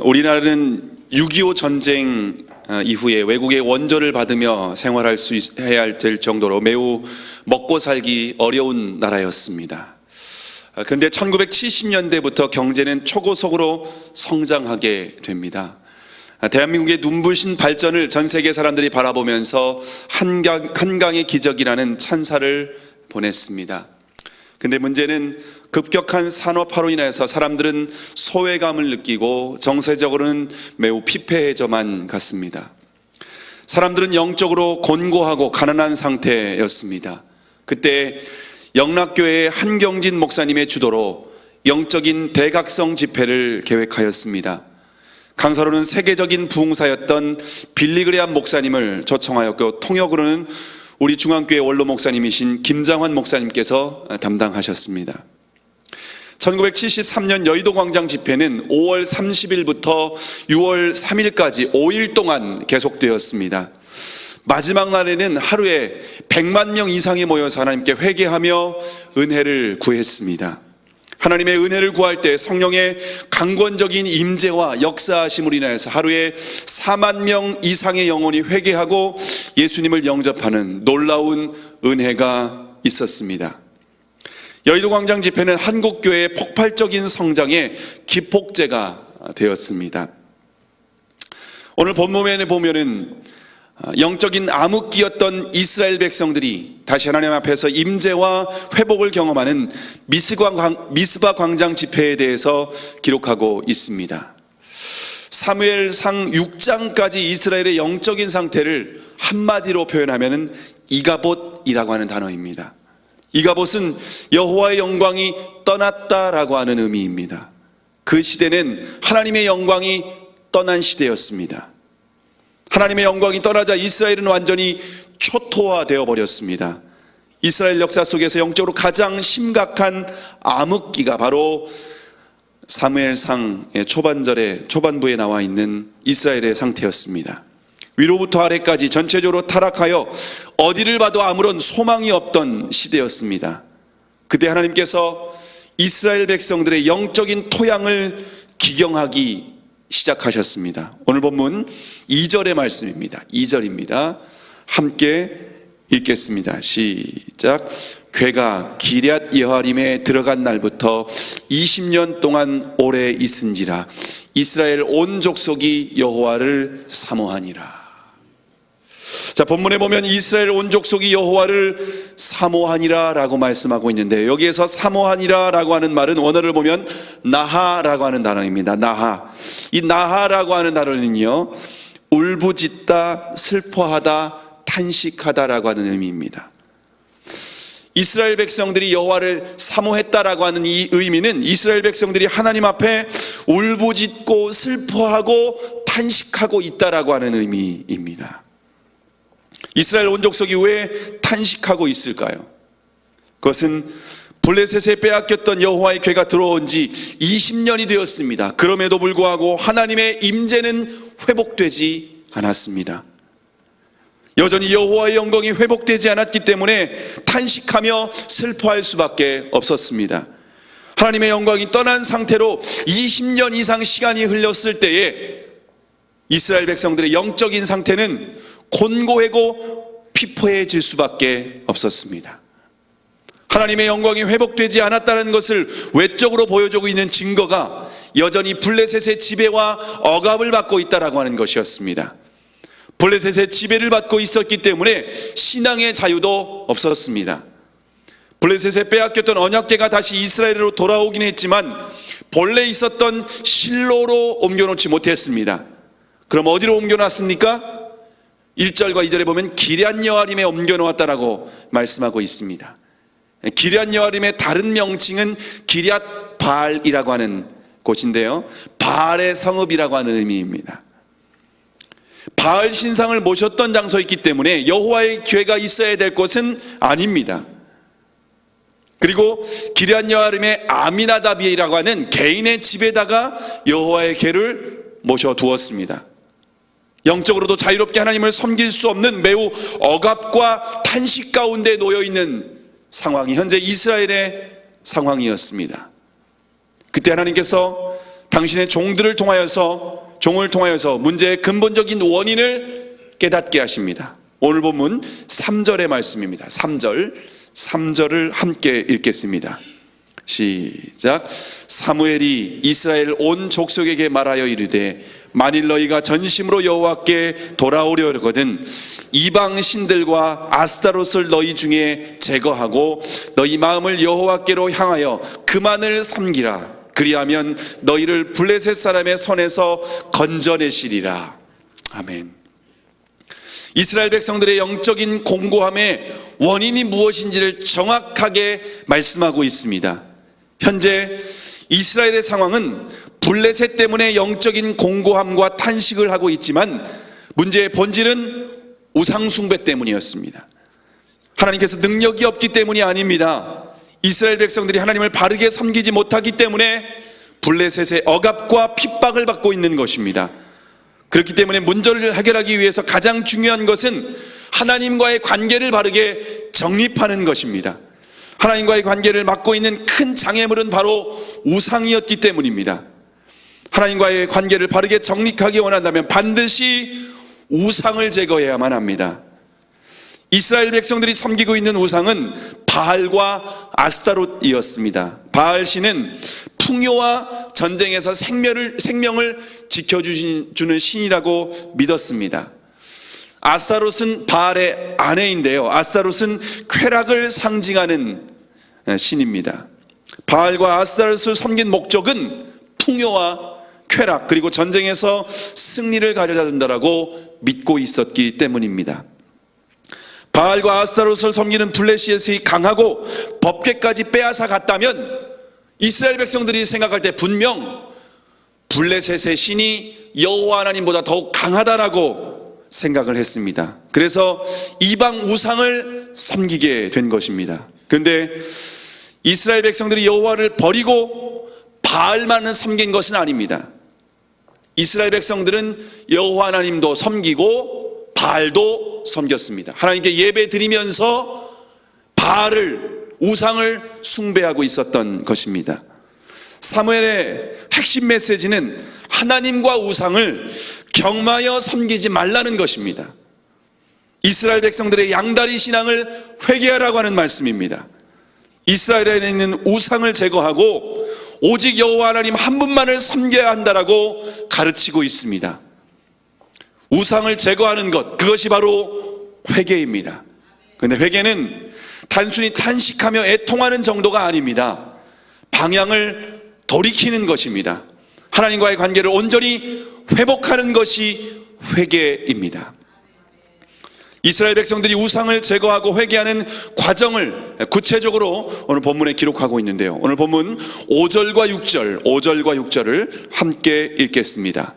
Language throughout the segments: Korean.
우리나라는 6.25 전쟁 이후에 외국의 원조를 받으며 해야 될 정도로 매우 먹고 살기 어려운 나라였습니다. 그런데 1970년대부터 경제는 초고속으로 성장하게 됩니다. 대한민국의 눈부신 발전을 전 세계 사람들이 바라보면서 한강의 기적이라는 찬사를 보냈습니다. 근데 문제는 급격한 산업화로 인해서 사람들은 소외감을 느끼고 정세적으로는 매우 피폐해져만 갔습니다. 사람들은 영적으로 곤고하고 가난한 상태였습니다. 그때 영락교회의 한경진 목사님의 주도로 영적인 대각성 집회를 계획하였습니다. 강사로는 세계적인 부흥사였던 빌리그레암 목사님을 초청하였고, 통역으로는 우리 중앙교회 원로 목사님이신 김장환 목사님께서 담당하셨습니다. 1973년 여의도 광장 집회는 5월 30일부터 6월 3일까지 5일 동안 계속되었습니다. 마지막 날에는 하루에 100만 명 이상이 모여서 하나님께 회개하며 은혜를 구했습니다. 하나님의 은혜를 구할 때 성령의 강권적인 임재와 역사하심으로 인하여서 하루에 4만 명 이상의 영혼이 회개하고 예수님을 영접하는 놀라운 은혜가 있었습니다. 여의도 광장 집회는 한국교회의 폭발적인 성장의 기폭제가 되었습니다. 오늘 본문에 보면은 영적인 암흑기였던 이스라엘 백성들이 다시 하나님 앞에서 임재와 회복을 경험하는 미스바 광장 집회에 대해서 기록하고 있습니다. 사무엘상 6장까지 이스라엘의 영적인 상태를 한마디로 표현하면 이가봇이라고 하는 단어입니다. 이가봇은 여호와의 영광이 떠났다라고 하는 의미입니다. 그 시대는 하나님의 영광이 떠난 시대였습니다. 하나님의 영광이 떠나자 이스라엘은 완전히 초토화되어 버렸습니다. 이스라엘 역사 속에서 영적으로 가장 심각한 암흑기가 바로 사무엘상의 초반부에 나와 있는 이스라엘의 상태였습니다. 위로부터 아래까지 전체적으로 타락하여 어디를 봐도 아무런 소망이 없던 시대였습니다. 그때 하나님께서 이스라엘 백성들의 영적인 토양을 기경하기 시작하셨습니다. 오늘 본문 2절의 말씀입니다. 2절입니다. 함께 읽겠습니다. 시작. 괴가 기럇 여아림에 들어간 날부터 20년 동안 오래 있은지라 이스라엘 온 족속이 여호와를 사모하니라. 자, 본문에 보면 이스라엘 온 족속이 여호와를 사모하니라 라고 말씀하고 있는데, 여기에서 사모하니라 라고 하는 말은 원어를 보면 나하라고 하는 단어입니다. 나하. 이 나하라고 하는 단어는요, 울부짖다, 슬퍼하다, 탄식하다라고 하는 의미입니다. 이스라엘 백성들이 여호와를 사모했다라고 하는 이 의미는 이스라엘 백성들이 하나님 앞에 울부짖고 슬퍼하고 탄식하고 있다라고 하는 의미입니다. 이스라엘 온 족속이 왜 탄식하고 있을까요? 그것은 블레셋에 빼앗겼던 여호와의 괴가 들어온 지 20년이 되었습니다. 그럼에도 불구하고 하나님의 임재는 회복되지 않았습니다. 여전히 여호와의 영광이 회복되지 않았기 때문에 탄식하며 슬퍼할 수밖에 없었습니다. 하나님의 영광이 떠난 상태로 20년 이상 시간이 흘렀을 때에 이스라엘 백성들의 영적인 상태는 곤고하고 피폐해질 수밖에 없었습니다. 하나님의 영광이 회복되지 않았다는 것을 외적으로 보여주고 있는 증거가 여전히 블레셋의 지배와 억압을 받고 있다라고 하는 것이었습니다. 블레셋의 지배를 받고 있었기 때문에 신앙의 자유도 없었습니다. 블레셋에 빼앗겼던 언약궤가 다시 이스라엘로 돌아오긴 했지만 본래 있었던 실로로 옮겨놓지 못했습니다. 그럼 어디로 옮겨놨습니까? 1절과 2절에 보면 기럇 여아림에 옮겨놓았다라고 말씀하고 있습니다. 기럇 여아림의 다른 명칭은 기럇 바알이라고 하는 곳인데요, 바알의 성읍이라고 하는 의미입니다. 바알 신상을 모셨던 장소였기 때문에 여호와의 궤가 있어야 될 곳은 아닙니다. 그리고 기럇 여아림의 아미나답이라고 하는 개인의 집에다가 여호와의 궤를 모셔두었습니다. 영적으로도 자유롭게 하나님을 섬길 수 없는 매우 억압과 탄식 가운데 놓여있는 상황이 현재 이스라엘의 상황이었습니다. 그때 하나님께서 당신의 종을 통하여서 문제의 근본적인 원인을 깨닫게 하십니다. 오늘 본문 3절의 말씀입니다. 3절을 함께 읽겠습니다. 시작. 사무엘이 이스라엘 온 족속에게 말하여 이르되 만일 너희가 전심으로 여호와께 돌아오려거든 이방 신들과 아스타롯을 너희 중에 제거하고 너희 마음을 여호와께로 향하여 그만을 섬기라. 그리하면 너희를 블레셋 사람의 손에서 건져내시리라. 아멘. 이스라엘 백성들의 영적인 공고함의 원인이 무엇인지를 정확하게 말씀하고 있습니다. 현재 이스라엘의 상황은 블레셋 때문에 영적인 공고함과 탄식을 하고 있지만 문제의 본질은 우상숭배 때문이었습니다. 하나님께서 능력이 없기 때문이 아닙니다. 이스라엘 백성들이 하나님을 바르게 섬기지 못하기 때문에 블레셋의 억압과 핍박을 받고 있는 것입니다. 그렇기 때문에 문제를 해결하기 위해서 가장 중요한 것은 하나님과의 관계를 바르게 정립하는 것입니다. 하나님과의 관계를 막고 있는 큰 장애물은 바로 우상이었기 때문입니다. 하나님과의 관계를 바르게 정립하기 원한다면 반드시 우상을 제거해야만 합니다. 이스라엘 백성들이 섬기고 있는 우상은 바알과 아스타롯이었습니다. 바알 신은 풍요와 전쟁에서 생명을 지켜주는 신이라고 믿었습니다. 아스타롯은 바알의 아내인데요, 아스타롯은 쾌락을 상징하는 신입니다. 바알과 아스타롯을 섬긴 목적은 풍요와 쾌락 그리고 전쟁에서 승리를 가져다 준다라고 믿고 있었기 때문입니다. 바알과 아스타롯을 섬기는 블레셋이 강하고 법궤까지 빼앗아 갔다면 이스라엘 백성들이 생각할 때 분명 블레셋의 신이 여호와 하나님보다 더욱 강하다라고 생각을 했습니다. 그래서 이방 우상을 섬기게 된 것입니다. 그런데 이스라엘 백성들이 여호와를 버리고 바알만을 섬긴 것은 아닙니다. 이스라엘 백성들은 여호와 하나님도 섬기고 바알도 섬겼습니다. 하나님께 예배 드리면서 바알을 우상을 숭배하고 있었던 것입니다. 사무엘의 핵심 메시지는 하나님과 우상을 경마하여 섬기지 말라는 것입니다. 이스라엘 백성들의 양다리 신앙을 회개하라고 하는 말씀입니다. 이스라엘에 있는 우상을 제거하고 오직 여호와 하나님 한 분만을 섬겨야 한다라고 가르치고 있습니다. 우상을 제거하는 것, 그것이 바로 회개입니다. 그런데 회개는 단순히 탄식하며 애통하는 정도가 아닙니다. 방향을 돌이키는 것입니다. 하나님과의 관계를 온전히 회복하는 것이 회개입니다. 이스라엘 백성들이 우상을 제거하고 회개하는 과정을 구체적으로 오늘 본문에 기록하고 있는데요, 오늘 본문 5절과 6절을 함께 읽겠습니다.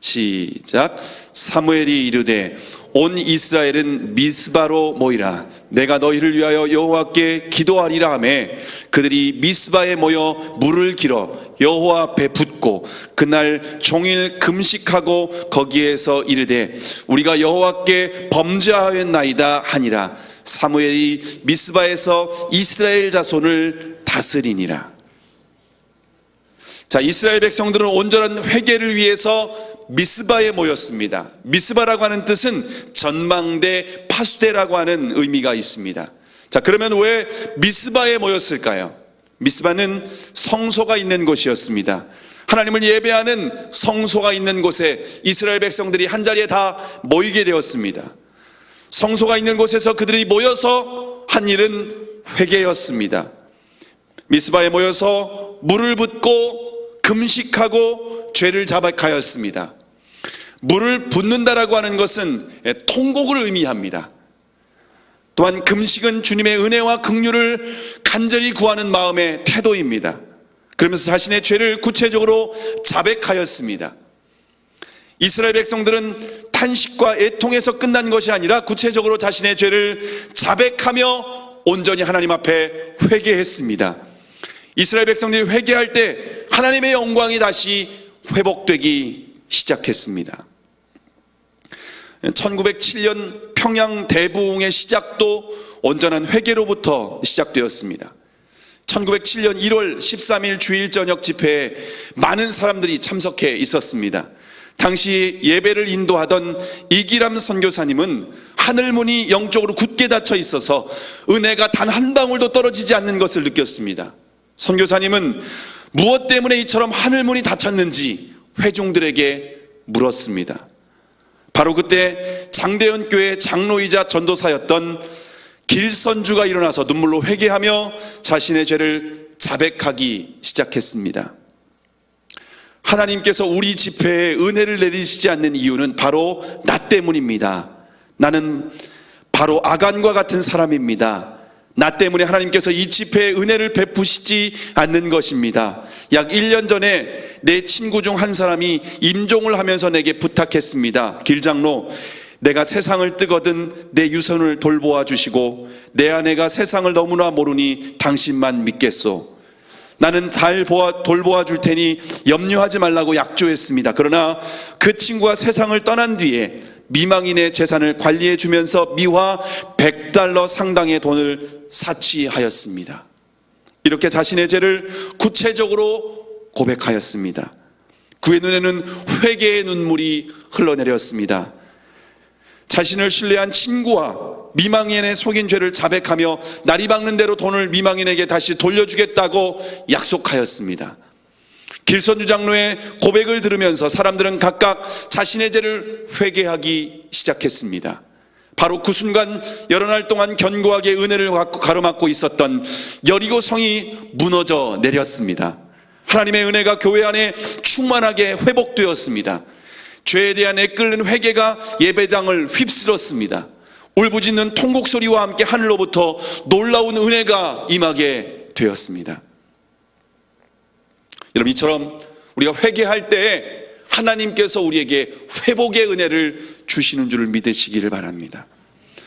시작. 사무엘이 이르되 온 이스라엘은 미스바로 모이라. 내가 너희를 위하여 여호와께 기도하리라 하매 그들이 미스바에 모여 물을 길어 여호와 앞에 붓고 그날 종일 금식하고 거기에서 이르되 우리가 여호와께 범죄하였나이다 하니라. 사무엘이 미스바에서 이스라엘 자손을 다스리니라. 자, 이스라엘 백성들은 온전한 회개를 위해서 미스바에 모였습니다. 미스바라고 하는 뜻은 전망대, 파수대라고 하는 의미가 있습니다. 자, 그러면 왜 미스바에 모였을까요? 미스바는 성소가 있는 곳이었습니다. 하나님을 예배하는 성소가 있는 곳에 이스라엘 백성들이 한자리에 다 모이게 되었습니다. 성소가 있는 곳에서 그들이 모여서 한 일은 회개였습니다. 미스바에 모여서 물을 붓고 금식하고 죄를 자백하였습니다. 물을 붓는다라고 하는 것은 통곡을 의미합니다. 또한 금식은 주님의 은혜와 긍휼을 간절히 구하는 마음의 태도입니다. 그러면서 자신의 죄를 구체적으로 자백하였습니다. 이스라엘 백성들은 탄식과 애통에서 끝난 것이 아니라 구체적으로 자신의 죄를 자백하며 온전히 하나님 앞에 회개했습니다. 이스라엘 백성들이 회개할 때 하나님의 영광이 다시 회복되기 시작했습니다. 1907년 평양 대부흥의 시작도 온전한 회개로부터 시작되었습니다. 1907년 1월 13일 주일 저녁 집회에 많은 사람들이 참석해 있었습니다. 당시 예배를 인도하던 이기람 선교사님은 하늘문이 영적으로 굳게 닫혀 있어서 은혜가 단 한 방울도 떨어지지 않는 것을 느꼈습니다. 선교사님은 무엇 때문에 이처럼 하늘문이 닫혔는지 회중들에게 물었습니다. 바로 그때 장대현 교회 장로이자 전도사였던 길선주가 일어나서 눈물로 회개하며 자신의 죄를 자백하기 시작했습니다. 하나님께서 우리 집회에 은혜를 내리시지 않는 이유는 바로 나 때문입니다. 나는 바로 아간과 같은 사람입니다. 나 때문에 하나님께서 이 집회에 은혜를 베푸시지 않는 것입니다. 약 1년 전에 내 친구 중 한 사람이 임종을 하면서 내게 부탁했습니다. 길장로, 내가 세상을 뜨거든 내 유선을 돌보아 주시고 내 아내가 세상을 너무나 모르니 당신만 믿겠소. 나는 잘 돌보아 줄 테니 염려하지 말라고 약조했습니다. 그러나 그 친구가 세상을 떠난 뒤에 미망인의 재산을 관리해 주면서 미화 $100 상당의 돈을 사취하였습니다. 이렇게 자신의 죄를 구체적으로 고백하였습니다. 그의 눈에는 회개의 눈물이 흘러내렸습니다. 자신을 신뢰한 친구와 미망인의 속인 죄를 자백하며 날이 밝는 대로 돈을 미망인에게 다시 돌려주겠다고 약속하였습니다. 길선주 장로의 고백을 들으면서 사람들은 각각 자신의 죄를 회개하기 시작했습니다. 바로 그 순간 여러 날 동안 견고하게 은혜를 가로막고 있었던 여리고 성이 무너져 내렸습니다. 하나님의 은혜가 교회 안에 충만하게 회복되었습니다. 죄에 대한 애끓는 회개가 예배당을 휩쓸었습니다. 울부짖는 통곡 소리와 함께 하늘로부터 놀라운 은혜가 임하게 되었습니다. 여러분, 이처럼 우리가 회개할 때에 하나님께서 우리에게 회복의 은혜를 주시는 줄을 믿으시기를 바랍니다.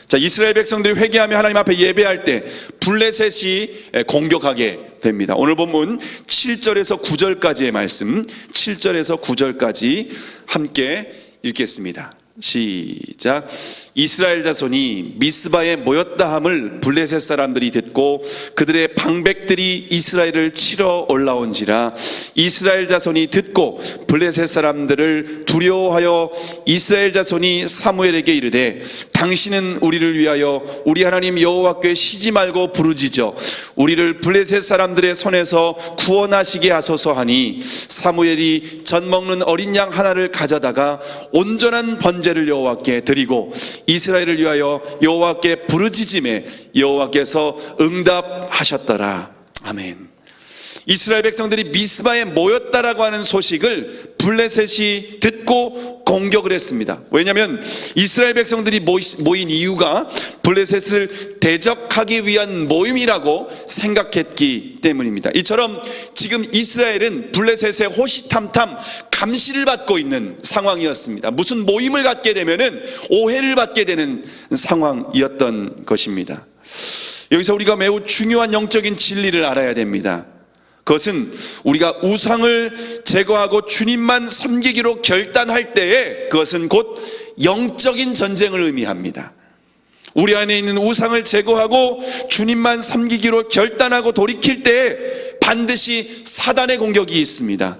자, 이스라엘 백성들이 회개하며 하나님 앞에 예배할 때 블레셋이 공격하게 됩니다. 오늘 본문 7절에서 9절까지의 말씀, 7절에서 9절까지 함께 읽겠습니다. 시작. 이스라엘 자손이 미스바에 모였다 함을 블레셋 사람들이 듣고 그들의 방백들이 이스라엘을 치러 올라온지라. 이스라엘 자손이 듣고 블레셋 사람들을 두려워하여 이스라엘 자손이 사무엘에게 이르되 당신은 우리를 위하여 우리 하나님 여호와께 쉬지 말고 부르짖어 우리를 블레셋 사람들의 손에서 구원하시게 하소서 하니, 사무엘이 젖 먹는 어린 양 하나를 가져다가 온전한 번제를 여호와께 드리고 이스라엘을 위하여 여호와께 부르짖음에 여호와께서 응답하셨더라. 아멘. 이스라엘 백성들이 미스바에 모였다라고 하는 소식을 블레셋이 듣고 공격을 했습니다. 왜냐하면 이스라엘 백성들이 모인 이유가 블레셋을 대적하기 위한 모임이라고 생각했기 때문입니다. 이처럼 지금 이스라엘은 블레셋의 호시탐탐 감시를 받고 있는 상황이었습니다. 무슨 모임을 갖게 되면은 오해를 받게 되는 상황이었던 것입니다. 여기서 우리가 매우 중요한 영적인 진리를 알아야 됩니다. 그것은 우리가 우상을 제거하고 주님만 섬기기로 결단할 때에 그것은 곧 영적인 전쟁을 의미합니다. 우리 안에 있는 우상을 제거하고 주님만 섬기기로 결단하고 돌이킬 때에 반드시 사단의 공격이 있습니다.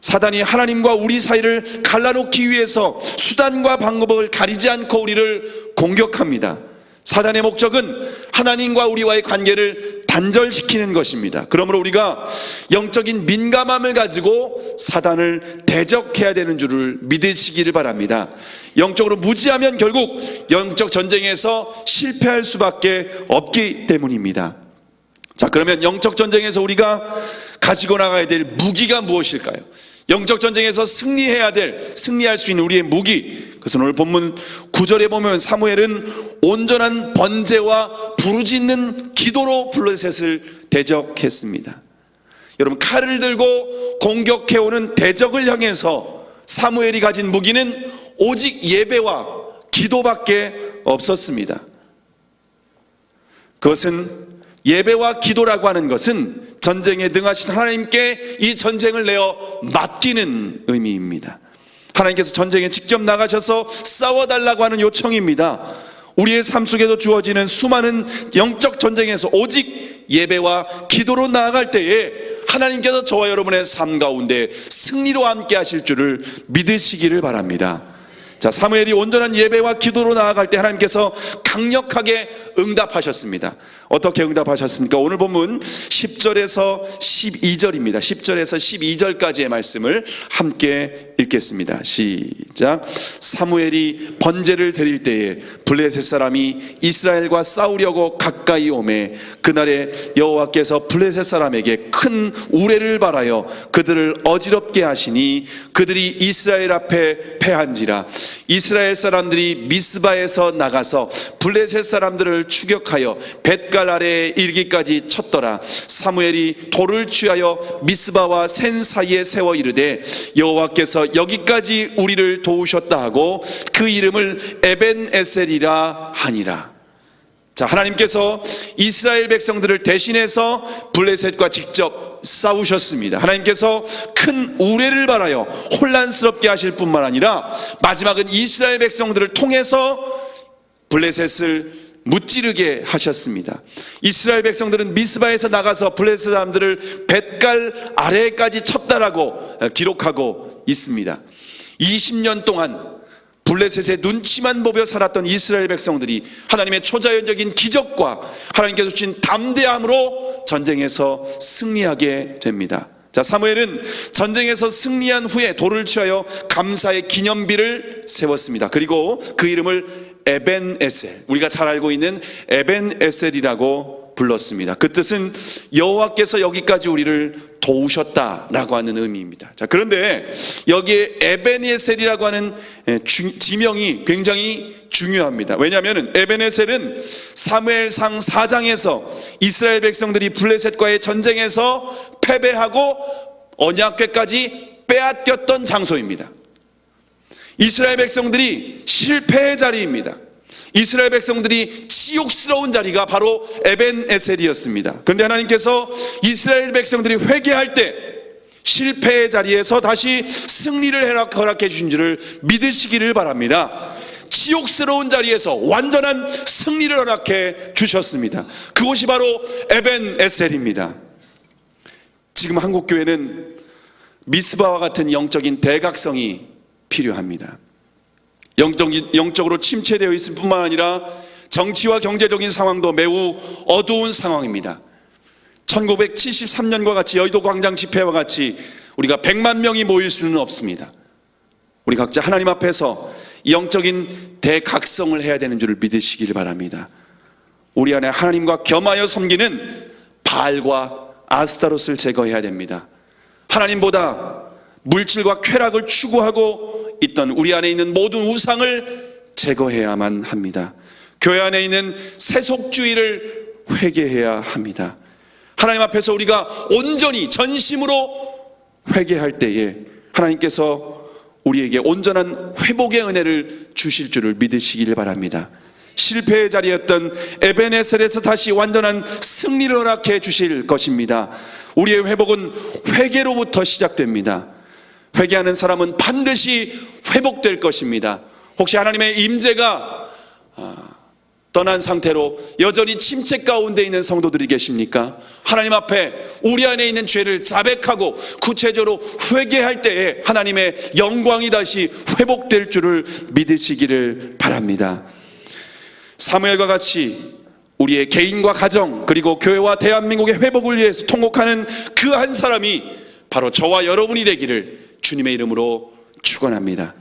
사단이 하나님과 우리 사이를 갈라놓기 위해서 수단과 방법을 가리지 않고 우리를 공격합니다. 사단의 목적은 하나님과 우리와의 관계를 단절시키는 것입니다. 그러므로 우리가 영적인 민감함을 가지고 사단을 대적해야 되는 줄을 믿으시기를 바랍니다. 영적으로 무지하면 결국 영적 전쟁에서 실패할 수밖에 없기 때문입니다. 자, 그러면 영적 전쟁에서 우리가 가지고 나가야 될 무기가 무엇일까요? 영적 전쟁에서 승리할 수 있는 우리의 무기, 그것은 오늘 본문 9절에 보면 사무엘은 온전한 번제와 부르짖는 기도로 블레셋을 대적했습니다. 여러분, 칼을 들고 공격해오는 대적을 향해서 사무엘이 가진 무기는 오직 예배와 기도밖에 없었습니다. 그것은 예배와 기도라고 하는 것은 전쟁에 능하신 하나님께 이 전쟁을 내어 맡기는 의미입니다. 하나님께서 전쟁에 직접 나가셔서 싸워달라고 하는 요청입니다. 우리의 삶 속에도 주어지는 수많은 영적 전쟁에서 오직 예배와 기도로 나아갈 때에 하나님께서 저와 여러분의 삶 가운데 승리로 함께 하실 줄을 믿으시기를 바랍니다. 자, 사무엘이 온전한 예배와 기도로 나아갈 때 하나님께서 강력하게 응답하셨습니다. 어떻게 응답하셨습니까? 오늘 본문 10절에서 12절입니다. 10절에서 12절까지의 말씀을 함께 읽겠습니다. 시작. 사무엘이 번제를 드릴 때에 블레셋 사람이 이스라엘과 싸우려고 가까이 오매 그날에 여호와께서 블레셋 사람에게 큰 우레를 발하여 그들을 어지럽게 하시니 그들이 이스라엘 앞에 패한지라. 이스라엘 사람들이 미스바에서 나가서 블레셋 사람들을 추격하여 벳갈 아래에 이르기까지 쳤더라. 사무엘이 돌을 취하여 미스바와 센 사이에 세워 이르되 여호와께서 여기까지 우리를 도우셨다 하고 그 이름을 에벤에셀이라 하니라. 자, 하나님께서 이스라엘 백성들을 대신해서 블레셋과 직접 싸우셨습니다. 하나님께서 큰 우레를 발하여 혼란스럽게 하실 뿐만 아니라 마지막은 이스라엘 백성들을 통해서 블레셋을 무찌르게 하셨습니다. 이스라엘 백성들은 미스바에서 나가서 블레셋 사람들을 벳갈 아래까지 쳤다라고 기록하고 있습니다. 20년 동안 블레셋의 눈치만 보며 살았던 이스라엘 백성들이 하나님의 초자연적인 기적과 하나님께서 주신 담대함으로 전쟁에서 승리하게 됩니다. 자, 사무엘은 전쟁에서 승리한 후에 돌을 취하여 감사의 기념비를 세웠습니다. 그리고 그 이름을 에벤에셀, 우리가 잘 알고 있는 에벤에셀이라고 불렀습니다. 그 뜻은 여호와께서 여기까지 우리를 도우셨다라고 하는 의미입니다. 자, 그런데 여기에 에벤에셀이라고 하는 지명이 굉장히 중요합니다. 왜냐하면 에벤에셀은 사무엘상 4장에서 이스라엘 백성들이 블레셋과의 전쟁에서 패배하고 언약궤까지 빼앗겼던 장소입니다. 이스라엘 백성들이 실패의 자리입니다. 이스라엘 백성들이 치욕스러운 자리가 바로 에벤에셀이었습니다. 그런데 하나님께서 이스라엘 백성들이 회개할 때 실패의 자리에서 다시 승리를 허락해 주신 줄을 믿으시기를 바랍니다. 치욕스러운 자리에서 완전한 승리를 허락해 주셨습니다. 그곳이 바로 에벤에셀입니다. 지금 한국교회는 미스바와 같은 영적인 대각성이 필요합니다. 영적으로 침체되어 있을 뿐만 아니라 정치와 경제적인 상황도 매우 어두운 상황입니다. 1973년과 같이 여의도 광장 집회와 같이 우리가 100만 명이 모일 수는 없습니다. 우리 각자 하나님 앞에서 영적인 대각성을 해야 되는 줄을 믿으시길 바랍니다. 우리 안에 하나님과 겸하여 섬기는 바알과 아스타롯을 제거해야 됩니다. 하나님보다 물질과 쾌락을 추구하고 있던 우리 안에 있는 모든 우상을 제거해야만 합니다. 교회 안에 있는 세속주의를 회개해야 합니다. 하나님 앞에서 우리가 온전히 전심으로 회개할 때에 하나님께서 우리에게 온전한 회복의 은혜를 주실 줄을 믿으시길 바랍니다. 실패의 자리였던 에벤에셀에서 다시 완전한 승리를 허락해 주실 것입니다. 우리의 회복은 회개로부터 시작됩니다. 회개하는 사람은 반드시 회복될 것입니다. 혹시 하나님의 임재가 떠난 상태로 여전히 침체 가운데 있는 성도들이 계십니까? 하나님 앞에 우리 안에 있는 죄를 자백하고 구체적으로 회개할 때에 하나님의 영광이 다시 회복될 줄을 믿으시기를 바랍니다. 사무엘과 같이 우리의 개인과 가정 그리고 교회와 대한민국의 회복을 위해서 통곡하는 그 한 사람이 바로 저와 여러분이 되기를 주님의 이름으로 축원합니다.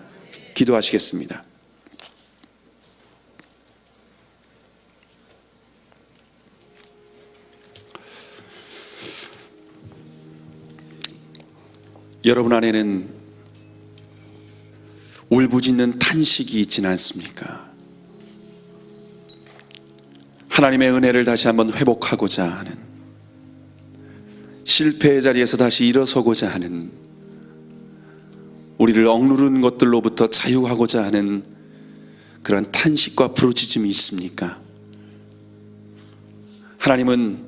기도하시겠습니다. 여러분 안에는 울부짖는 탄식이 있지는 않습니까? 하나님의 은혜를 다시 한번 회복하고자 하는, 실패의 자리에서 다시 일어서고자 하는, 우리를 억누른 것들로부터 자유하고자 하는 그런 탄식과 부르짖음이 있습니까? 하나님은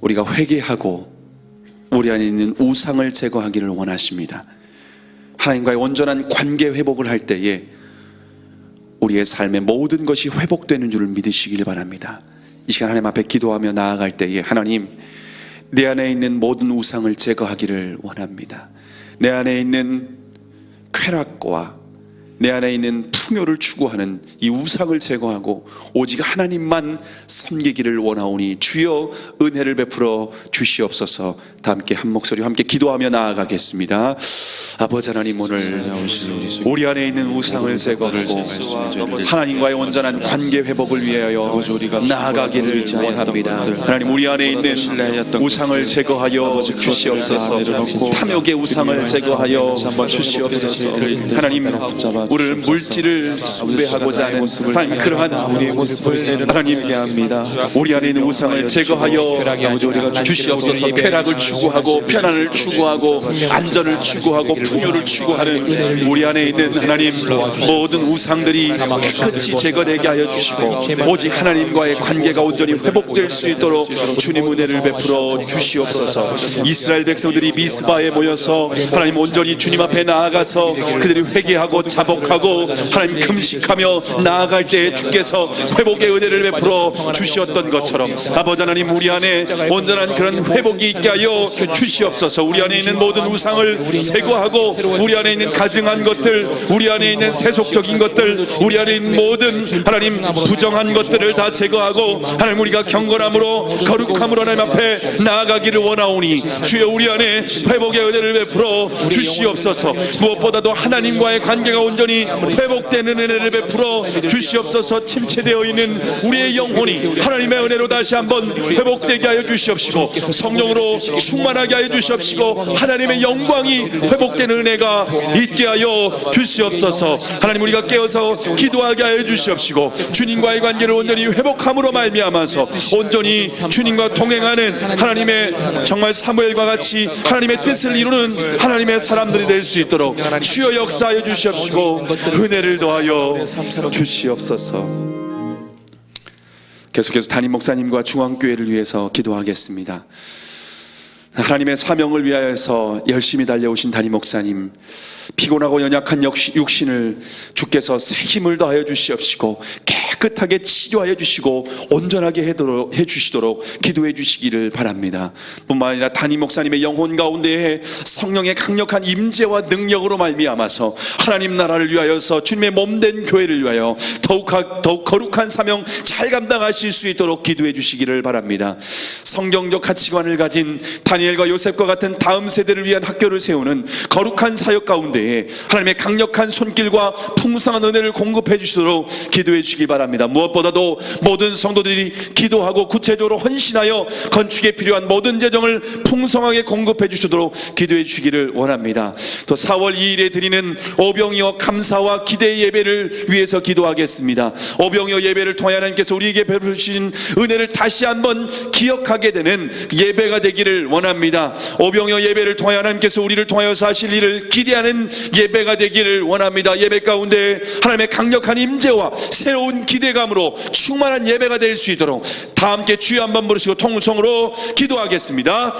우리가 회개하고 우리 안에 있는 우상을 제거하기를 원하십니다. 하나님과의 온전한 관계 회복을 할 때에 우리의 삶의 모든 것이 회복되는 줄을 믿으시길 바랍니다. 이 시간 하나님 앞에 기도하며 나아갈 때에 하나님, 내 안에 있는 모든 우상을 제거하기를 원합니다. 내 안에 있는 쾌락과 내 안에 있는 풍요를 추구하는 이 우상을 제거하고 오직 하나님만 섬기기를 원하오니 주여 은혜를 베풀어 주시옵소서. 다 함께 한 목소리와 함께 기도하며 나아가겠습니다. 아버지 하나님, 오늘 우리 안에 있는 우상을 제거하고 하나님과의 온전한 관계 회복을 위하여 나아가기를 원합니다. 하나님, 우리 안에 있는 우상을 제거하여 주시옵소서. 탐욕의 우상을 제거하여 주시옵소서. 하나님, 우리는 물질을 숭배하고자 하는 하나님, 그러한 하나님, 우리 안에 있는 우상을 제거하여 주시옵소서. 쾌락을 추구하고 편안을 추구하고 안전을 추구하고 풍요를 추구하는 우리 안에 있는 하나님 모든 우상들이 깨끗이 제거되게 하여 주시고 오직 하나님과의 관계가 온전히 회복될 수 있도록 주님 은혜를 베풀어 주시옵소서. 이스라엘 백성들이 미스바에 모여서 하나님 온전히 주님 앞에 나아가서 그들이 회개하고 자복하고 하나님 금식하며 나아갈 때에 주께서 회복의 은혜를 베풀어 주시었던 것처럼 아버지 하나님, 우리 안에 온전한 그런 회복이 있게 하여 주시옵소서. 우리 안에 있는 모든 우상을 제거하고 우리 안에 있는 가증한 것들, 우리 안에 있는 세속적인 것들, 우리 안에 있는 모든 하나님 부정한 것들을 다 제거하고 하나님, 우리가 경건함으로 거룩함으로 하나님 앞에 나아가기를 원하오니 주여 우리 안에 회복의 은혜를 베풀어 주시옵소서. 무엇보다도 하나님과의 관계가 온전히 회복되는 은혜를 베풀어 주시옵소서. 침체되어 있는 우리의 영혼이 하나님의 은혜로 다시 한번 회복되게 하여 주시옵시고 성령으로 충만하게 하여 주시옵시고 하나님의 영광이 회복되는 은혜가 있게 하여 주시옵소서. 하나님, 우리가 깨어서 기도하게 하여 주시옵시고 주님과의 관계를 온전히 회복함으로 말미암아서 온전히 주님과 동행하는 하나님의 정말 사무엘과 같이 하나님의 뜻을 이루는 하나님의 사람들이 될 수 있도록 주여 역사하여 주시옵시고 은혜를 더하여 주시옵소서. 계속해서 담임 목사님과 중앙교회를 위해서 기도하겠습니다. 하나님의 사명을 위하여서 열심히 달려오신 담임 목사님, 피곤하고 연약한 육신을 주께서 새 힘을 더하여 주시옵시고 깨끗하게 치료하여 주시고 온전하게 해주시도록 기도해 주시기를 바랍니다. 뿐만 아니라 담임 목사님의 영혼 가운데에 성령의 강력한 임재와 능력으로 말미암아서 하나님 나라를 위하여서 주님의 몸된 교회를 위하여 더욱 거룩한 사명 잘 감당하실 수 있도록 기도해 주시기를 바랍니다. 성경적 가치관을 가진 다니엘과 요셉과 같은 다음 세대를 위한 학교를 세우는 거룩한 사역 가운데에 하나님의 강력한 손길과 풍성한 은혜를 공급해 주시도록 기도해 주시기 바랍니다. 무엇보다도 모든 성도들이 기도하고 구체적으로 헌신하여 건축에 필요한 모든 재정을 풍성하게 공급해 주시도록 기도해 주시기를 원합니다. 또 4월 2일에 드리는 오병이어 감사와 기대 예배를 위해서 기도하겠습니다. 오병이어 예배를 통해 하나님께서 우리에게 베푸신 은혜를 다시 한번 기억하게 되는 예배가 되기를 원합니다. 오병이어 예배를 통해 하나님께서 우리를 통하여서 하실 일을 기대하는 예배가 되기를 원합니다. 예배 가운데 하나님의 강력한 임재와 새로운 기대감으로 충만한 예배가 될 수 있도록 다 함께 주여 한번 부르시고 통성으로 기도하겠습니다.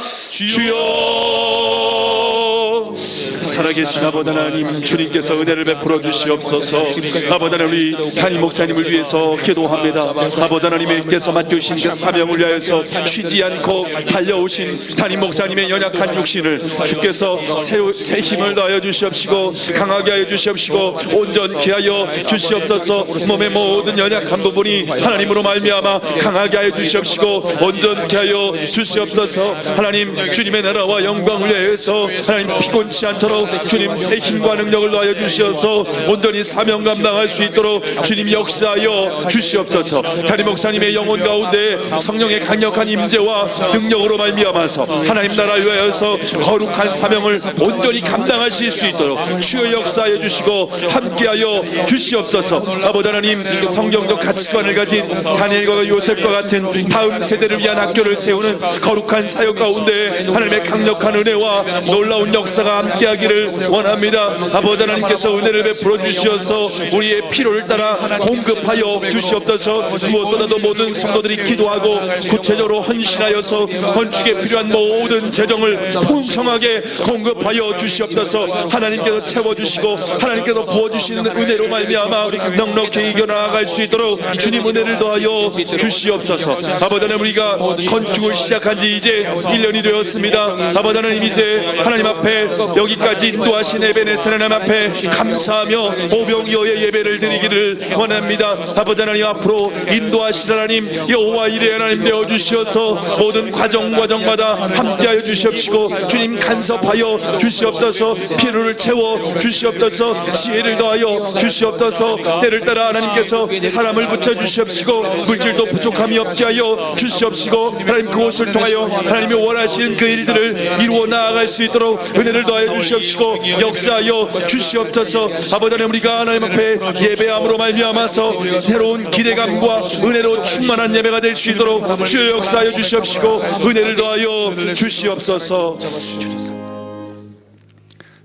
주여, 살아계신 아버지 하나님, 주님께서 은혜를 베풀어 주시옵소서. 아버지 하나님, 우리 담임 목사님을 위해서 기도합니다. 아버지 하나님께서 맡겨주신 그 사명을 위하여서 쉬지 않고 달려오신 담임 목사님의 연약한 육신을 주께서 새 힘을 더하여 주시옵시고 강하게 하여 주시옵시고 온전케 하여 주시옵소서. 몸의 모든 연약한 부분이 하나님으로 말미암아 강하게 하여 주시옵시고 온전케 하여 주시옵소서. 하나님, 주님의 나라와 영광을 위해서 하나님 피곤치 않도록 주님 새 힘과 능력을 더하여 주시어서 온전히 사명 감당할 수 있도록 주님 역사하여 주시옵소서. 담임 목사님의 영혼 가운데 성령의 강력한 임재와 능력으로 말미암아서 하나님 나라를 위하여서 거룩한 사명을 온전히 감당하실 수 있도록 주여 역사하여 주시고 함께하여 주시옵소서. 아버지 하나님, 성경적 가치관을 가진 다니엘과 요셉과 같은 다음 세대를 위한 학교를 세우는 거룩한 사역 가운데 하나님의 강력한 은혜와 놀라운 역사가 함께하기를 되시기를 원합니다. 아버지 하나님께서 은혜를 베풀어 주시어서 우리의 필요를 따라 공급하여 주시옵소서. 무엇보다도 모든 성도들이 기도하고 구체적으로 헌신하여서 건축에 필요한 모든 재정을 풍성하게 공급하여 주시옵소서. 하나님께서 채워주시고 하나님께서 부어주시는 은혜로 말미암아 넉넉히 이겨나갈 수 있도록 주님 은혜를 더하여 주시옵소서. 아버지 하나님, 우리가 건축을 시작한 지 이제 1년이 되었습니다. 아버지 하나님, 이제 하나님 앞에 여기까지 인도하신 에베네셀 하나님 앞에 감사하며 오병이어의 예배를 드리기를 원합니다. 아버지 하나님, 앞으로 인도하실 하나님 여호와 이레 하나님 되어주시어서 모든 과정마다 함께하여 주시옵시고 주님 간섭하여 주시옵소서. 필요를 채워 주시옵소서. 지혜를 더하여 주시옵소서. 때를 따라 하나님께서 사람을 붙여주시옵시고 물질도 부족함이 없게 하여 주시옵시고 하나님 그곳을 통하여 하나님이 원하시는 그 일들을 이루어 나아갈 수 있도록 은혜를 더하여 주시옵시고 역사하여 주시옵소서. 아버지 하나님, 우리가 하나님 앞에 예배함으로 말미암아서 새로운 기대감과 은혜로 충만한 예배가 될 수 있도록 주여 역사하여 주시옵시고 은혜를 더하여 주시옵소서.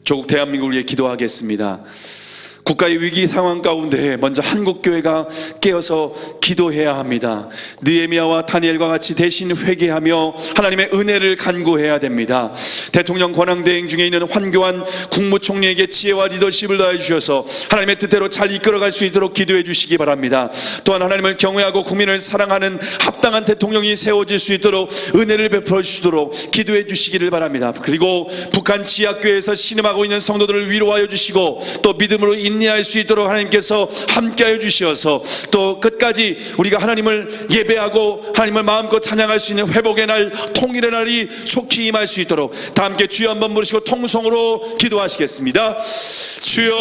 조국 대한민국을 위해 기도하겠습니다. 국가의 위기 상황 가운데 먼저 한국교회가 깨어서 기도해야 합니다. 느헤미야와 다니엘과 같이 대신 회개하며 하나님의 은혜를 간구해야 됩니다. 대통령 권한대행 중에 있는 황교안 국무총리에게 지혜와 리더십을 더해 주셔서 하나님의 뜻대로 잘 이끌어갈 수 있도록 기도해 주시기 바랍니다. 또한 하나님을 경외하고 국민을 사랑하는 합당한 대통령이 세워질 수 있도록 은혜를 베풀어 주시도록 기도해 주시기를 바랍니다. 그리고 북한 지하교회에서 신음하고 있는 성도들을 위로하여 주시고 또 믿음으로 인내할 수 있도록 하나님께서 함께하여 주시어서 또 끝까지 우리가 하나님을 예배하고 하나님을 마음껏 찬양할 수 있는 회복의 날, 통일의 날이 속히 임할 수 있도록 다 함께 주여 한번 부르시고 통성으로 기도하시겠습니다. 주여,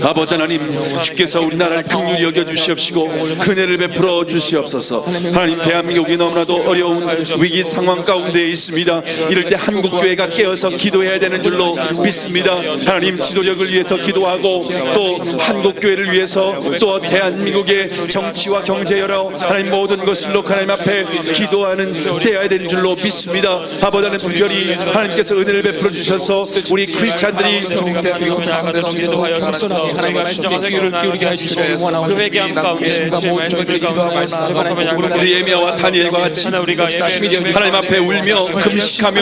아버지 하나님, 주께서 우리나라를 긍휼히 여겨 주시옵시고 은혜를 베풀어 주시옵소서. 하나님, 대한민국이 너무나도 어려운 위기 상황 가운데 있습니다. 이럴 때 한국교회가 깨어서 기도해야 되는 줄로 믿습니다. 하나님, 지도력을 위해서 기도하고 또 한국교회를 위해서 또 대한민국의 정치와 경제 여러 하나님 모든 것을 놓고 하나님 앞에 기도하는 때야 되는 줄로 믿습니다. 아버지 하나님, 특별히 하나님께서 은혜를 베풀어 주셔서 우리 크리스찬들이 느헤미야와 다니엘과 같이 하나님 앞에 울며 금식하며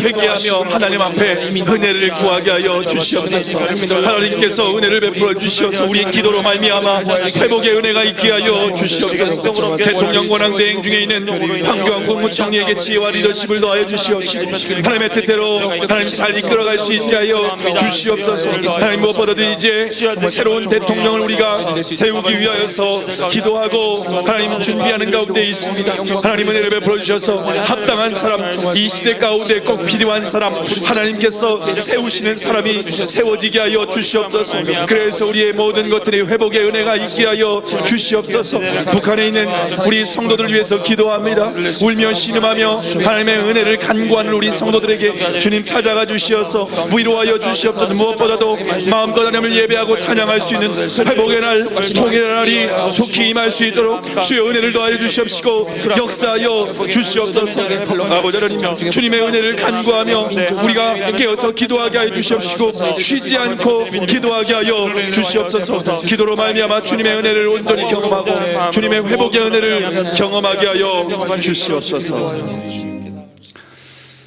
회개하며 하나님 앞에 은혜를 구하게 하여 주시옵소서. 하나님께서 은혜를 베풀어 주시어서 우리의 기도로 말미암아 회복의 은혜가 있게 하여 주시옵소서. 대통령 권한대행 중에 있는 황교안 국무총리에게 지혜와 리더십을 더하여 주시옵시고 하나님의 뜻대로 하나님 잘 이끌어갈 수 있게 하여 주시옵소서. 하나님, 무엇보다도 이제 새로운 대통령을 우리가 세우기 위하여서 기도하고 하나님 준비하는 가운데 있습니다. 하나님 은혜를 베풀어 주셔서 합당한 사람, 이 시대 가운데 꼭 필요한 사람, 하나님께서 세우시는 사람이 세워지게 하여 주시옵소서. 그래서 우리의 모든 것들이 회복의 은혜가 있게 하여 주시옵소서. 북한에 있는 우리 성도들을 위해서 기도합니다. 울며 신음하며 하나님의 은혜를 간구하는 우리 성도들에게 주님 찾아가 주시어서 위로하여 주시옵소서. 무엇보다도 마음껏 하나님을 예배하고 찬양할 수 있는 회복의 날, 통일의 날이 속히 임할 수 있도록 주의 은혜를 더하여 주시옵시고 역사하여 주시옵소서. 아버지 하나님, 주님의 은혜를 간구하며 우리가 깨어서 기도하게 하여 주시옵시고 쉬지 않고 기도하게 하여 주시옵소서. 기도로 말미암아 주님의 은혜를 온전히 경험하고 주님의 회복의 은혜를 경험하게 하여 주시옵소서.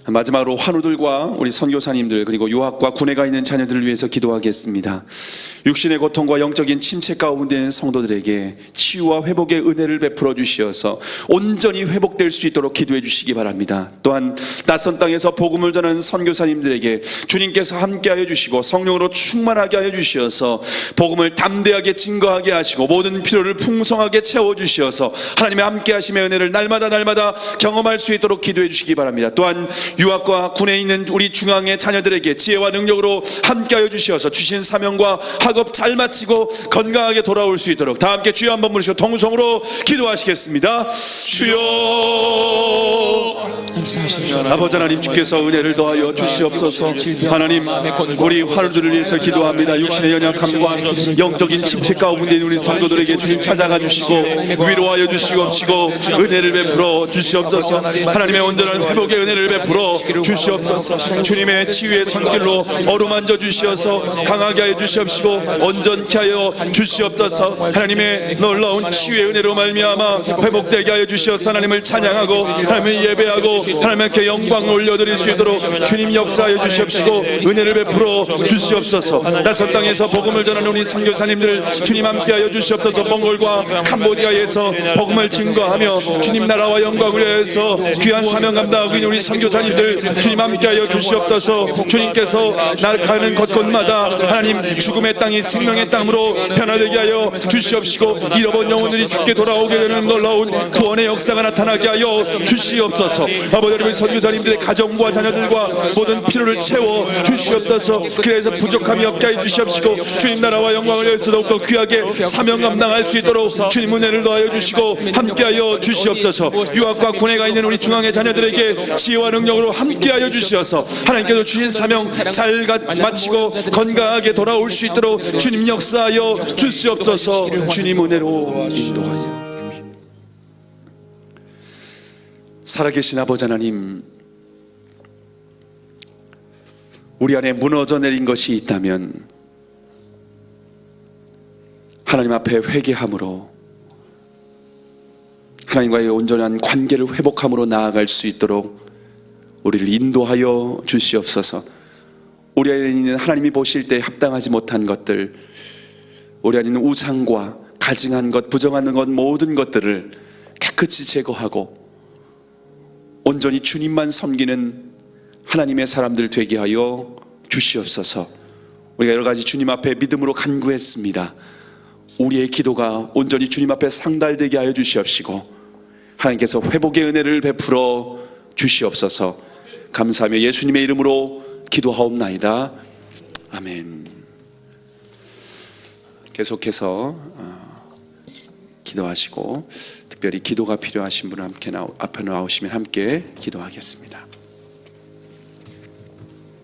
마지막으로 환우들과 우리 선교사님들 그리고 유학과 군에 가 있는 자녀들을 위해서 기도하겠습니다. 육신의 고통과 영적인 침체 가운데 있는 성도들에게 치유와 회복의 은혜를 베풀어 주시어서 온전히 회복될 수 있도록 기도해 주시기 바랍니다. 또한 낯선 땅에서 복음을 전하는 선교사님들에게 주님께서 함께하여 주시고 성령으로 충만하게 하여 주시어서 복음을 담대하게 증거하게 하시고 모든 필요를 풍성하게 채워주시어서 하나님의 함께하심의 은혜를 날마다 경험할 수 있도록 기도해 주시기 바랍니다. 또한 유학과 군에 있는 우리 중앙의 자녀들에게 지혜와 능력으로 함께하여 주시어서 주신 사명과 학업 잘 마치고 건강하게 돌아올 수 있도록 다 함께 주여 한번 부르시고 통성으로 기도하시겠습니다. 주여, 아버지 하나님, 주께서 은혜를 더하여 주시옵소서. 하나님, 우리 하루들을 위해서 기도합니다. 육신의 연약함과 영적인 침체 가운데 있는 우리 성도들에게 주님 찾아가 주시고 위로하여 주시옵시고 은혜를 베풀어 주시옵소서. 하나님의 온전한 회복의 은혜를 베풀어 주시옵소서. 주님의 치유의 손길로 어루만져 주시어서 강하게 하여 주시옵시고 온전케 하여 주시옵소서. 하나님의 놀라운 치유의 은혜로 말미암아 회복되게 하여 주시어서 하나님을 찬양하고 하나님을 예배하고 하나님께 영광을 올려드릴 수 있도록 주님 역사하여 주시옵시고 은혜를 베풀어 주시옵소서. 낯선 땅에서 복음을 전하는 우리 선교사님들 주님 함께하여 주시옵소서. 몽골과 캄보디아에서 복음을 증거하며 주님 나라와 영광을 위해서 귀한 사명 감당하고 있는 우리 선교사님들 주님 함께하여 주시옵소서. 주님께서 가는 곳곳마다 하나님 죽음의 땅이 생명의 땅으로 변화되게 하여 주시옵시고 잃어본 영혼들이 주께 돌아오게 되는 놀라운 구원의 역사가 나타나게 하여 주시옵소서. 아버지 하나님, 선교사님들의 가정과 자녀들과 모든 필요를 채워 주시옵소서. 그래서 부족함이 없게 해 주시옵시고 주님 나라와 영광을 위해서 더욱더 귀하게 사명 감당할 수 있도록 주님 은혜를 더하여 주시고 함께하여 주시옵소서. 유학과 군에가 있는 우리 중앙의 자녀들에게 지혜와 능력으로 함께하여 주시어서 하나님께서 주신 사명 잘 마치고 건강하게 돌아올 수 있도록 주님 역사하여 주시옵소서. 주님 은혜로 인도하세요. 살아계신 아버지 하나님, 우리 안에 무너져 내린 것이 있다면 하나님 앞에 회개함으로 하나님과의 온전한 관계를 회복함으로 나아갈 수 있도록 우리를 인도하여 주시옵소서. 우리 안에 있는 하나님이 보실 때 합당하지 못한 것들, 우리 안에 있는 우상과 가증한 것, 부정하는 것, 모든 것들을 깨끗이 제거하고 온전히 주님만 섬기는 하나님의 사람들 되게 하여 주시옵소서. 우리가 여러 가지 주님 앞에 믿음으로 간구했습니다. 우리의 기도가 온전히 주님 앞에 상달되게 하여 주시옵시고 하나님께서 회복의 은혜를 베풀어 주시옵소서. 감사하며 예수님의 이름으로 기도하옵나이다. 아멘. 계속해서 기도하시고 특별히 기도가 필요하신 분은 함께 앞에 나오시면 함께 기도하겠습니다.